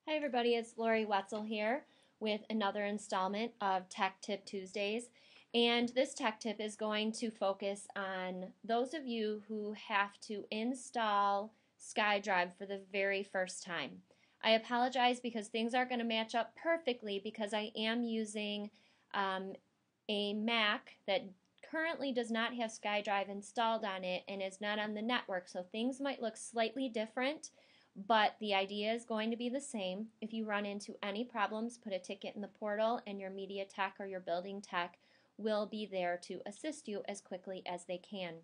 Hi everybody, it's Lori Wetzel here with another installment of Tech Tip Tuesdays. And this tech tip is going to focus on those of you who have to install SkyDrive for the very first time. I apologize because things aren't going to match up perfectly because I am using a Mac that currently does not have SkyDrive installed on it and is not on the network, so things might look slightly different. But the idea is going to be the same. If you run into any problems, put a ticket in the portal and your media tech or your building tech will be there to assist you as quickly as they can.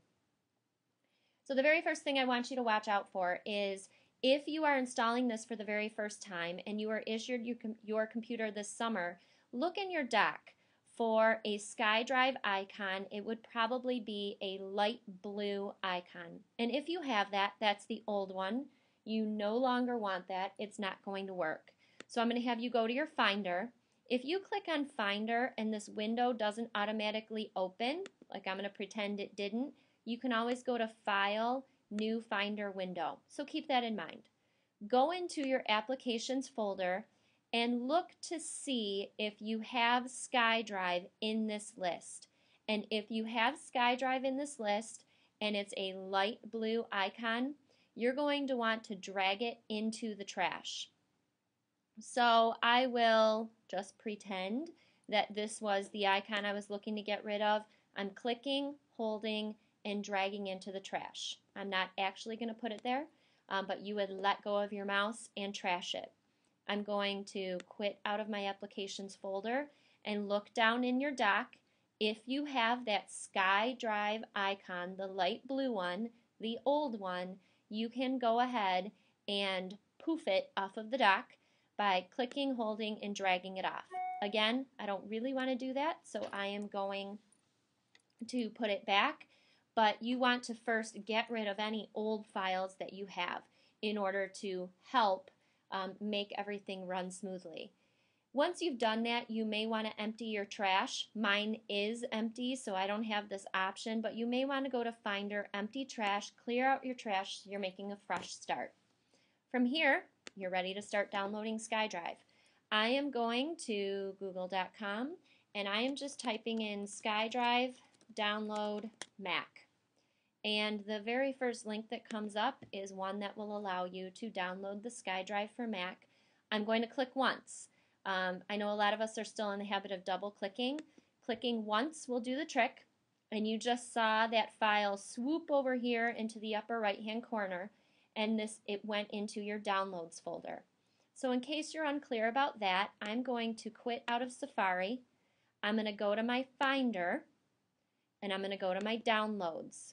So the very first thing I want you to watch out for is if you are installing this for the very first time and you are issued your computer this summer, look in your dock for a SkyDrive icon. It would probably be a light blue icon. And if you have that, that's the old one. You no longer want that. It's not going to work. So I'm going to have you go to your Finder. If you click on Finder and this window doesn't automatically open, like I'm going to pretend it didn't, you can always go to File, New Finder Window. So keep that in mind. Go into your Applications folder and look to see if you have SkyDrive in this list. And if you have SkyDrive in this list and it's a light blue icon, you're going to want to drag it into the trash. So I will just pretend that this was the icon I was looking to get rid of. I'm clicking, holding, and dragging into the trash. I'm not actually going to put it there, but you would let go of your mouse and trash it. I'm going to quit out of my applications folder and look down in your dock. If you have that SkyDrive icon, the light blue one, the old one, you can go ahead and poof it off of the dock by clicking, holding, and dragging it off. Again, I don't really want to do that, so I am going to put it back, but you want to first get rid of any old files that you have in order to help make everything run smoothly. Once you've done that, you may want to empty your trash. Mine is empty, so I don't have this option, but you may want to go to Finder, Empty Trash, clear out your trash so you're making a fresh start. From here, you're ready to start downloading SkyDrive. I am going to google.com and I am just typing in SkyDrive download Mac. And the very first link that comes up is one that will allow you to download the SkyDrive for Mac. I'm going to click once. I know a lot of us are still in the habit of double clicking. Clicking once will do the trick, and you just saw that file swoop over here into the upper right hand corner, and it went into your downloads folder. So in case you're unclear about that, I'm going to quit out of Safari. I'm going to go to my Finder and I'm going to go to my downloads.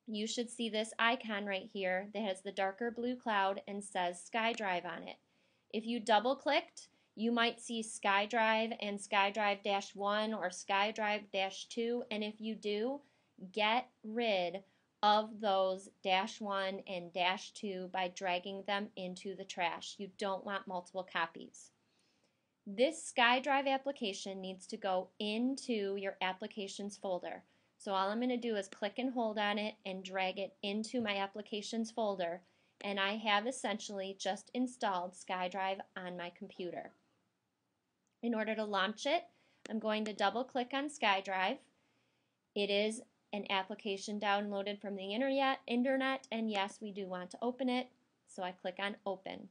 You should see this icon right here that has the darker blue cloud and says SkyDrive on it. If you double clicked, you might see SkyDrive and SkyDrive-1 or SkyDrive-2, and if you do, get rid of those -1 and -2 by dragging them into the trash. You don't want multiple copies. This SkyDrive application needs to go into your applications folder. So all I'm going to do is click and hold on it and drag it into my applications folder, and I have essentially just installed SkyDrive on my computer. In order to launch it, I'm going to double click on SkyDrive. It is an application downloaded from the internet, and yes, we do want to open it, so I click on Open.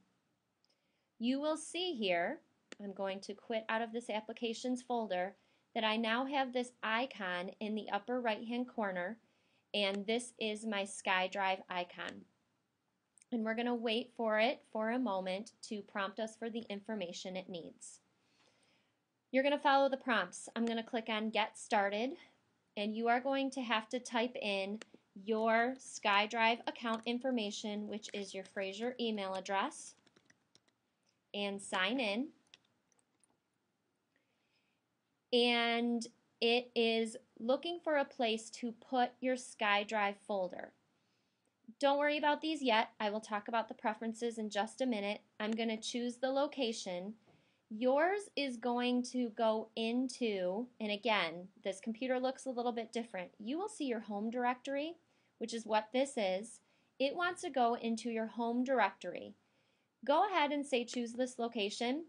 You will see here, I'm going to quit out of this applications folder, that I now have this icon in the upper right hand corner, and this is my SkyDrive icon. And we're going to wait for it for a moment to prompt us for the information it needs. You're going to follow the prompts. I'm going to click on Get Started, and you are going to have to type in your SkyDrive account information, which is your Fraser email address, and sign in. And it is looking for a place to put your SkyDrive folder. Don't worry about these yet. I will talk about the preferences in just a minute. I'm going to choose the location. Yours is going to go into, and again, this computer looks a little bit different. You will see your home directory, which is what this is. It wants to go into your home directory. Go ahead and say choose this location,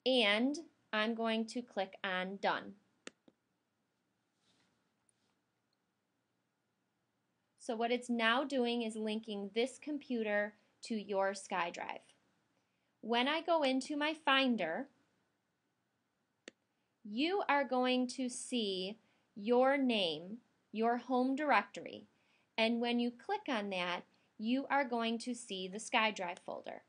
and I'm going to click on Done. So what it's now doing is linking this computer to your SkyDrive. When I go into my Finder, you are going to see your name, your home directory, and when you click on that, you are going to see the SkyDrive folder.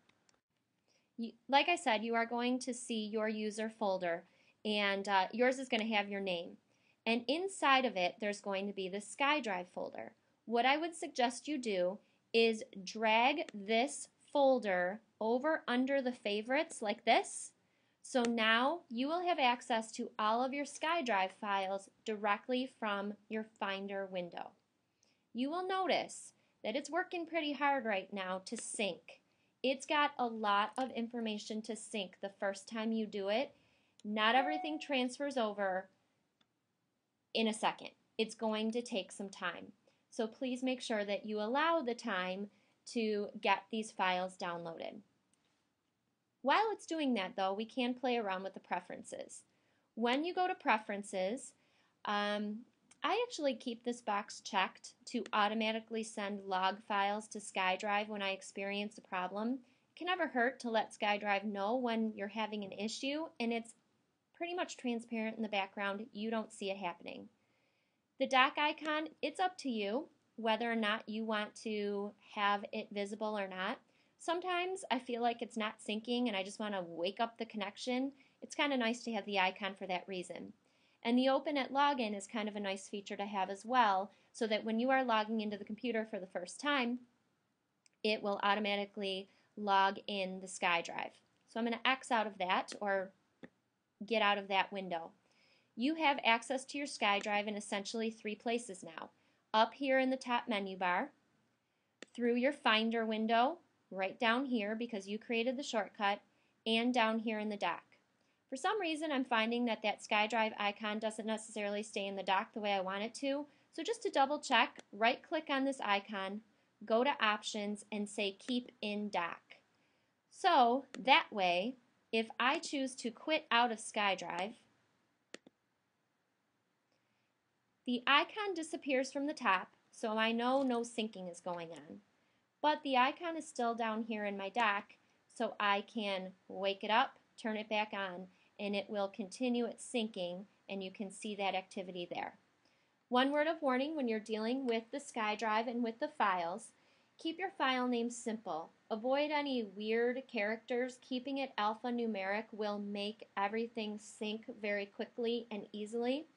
Like I said, you are going to see your user folder, and yours is going to have your name. And inside of it, there's going to be the SkyDrive folder. What I would suggest you do is drag this folder over under the favorites like this. So now you will have access to all of your SkyDrive files directly from your Finder window. You will notice that it's working pretty hard right now to sync. It's got a lot of information to sync the first time you do it. Not everything transfers over in a second. It's going to take some time. So please make sure that you allow the time to get these files downloaded. While it's doing that though, we can play around with the preferences. When you go to preferences, I actually keep this box checked to automatically send log files to SkyDrive when I experience a problem. It can never hurt to let SkyDrive know when you're having an issue, and it's pretty much transparent in the background. You don't see it happening. The dock icon, it's up to you whether or not you want to have it visible or not. Sometimes I feel like it's not syncing and I just want to wake up the connection. It's kind of nice to have the icon for that reason. And the Open at Login is kind of a nice feature to have as well, so that when you are logging into the computer for the first time, it will automatically log in the SkyDrive. So I'm going to X out of that, or get out of that window. You have access to your SkyDrive in essentially 3 places now. Up here in the top menu bar, through your Finder window, right down here because you created the shortcut, and down here in the dock. For some reason, I'm finding that SkyDrive icon doesn't necessarily stay in the dock the way I want it to. So just to double check, right click on this icon, go to Options, and say Keep in Dock. So that way, if I choose to quit out of SkyDrive, the icon disappears from the top, so I know no syncing is going on. But the icon is still down here in my dock, so I can wake it up, turn it back on, and it will continue its syncing, and you can see that activity there. One word of warning when you're dealing with the SkyDrive and with the files, keep your file names simple. Avoid any weird characters. Keeping it alphanumeric will make everything sync very quickly and easily.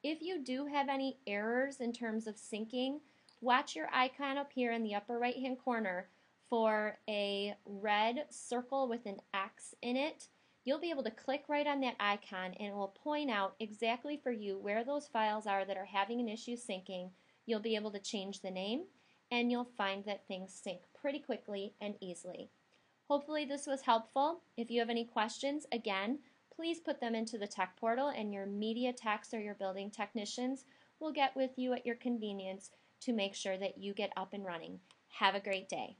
If you do have any errors in terms of syncing, watch your icon up here in the upper right hand corner for a red circle with an X in it. You'll be able to click right on that icon and it will point out exactly for you where those files are that are having an issue syncing. You'll be able to change the name and you'll find that things sync pretty quickly and easily. Hopefully this was helpful. If you have any questions, again, please put them into the tech portal and your media techs or your building technicians will get with you at your convenience to make sure that you get up and running. Have a great day.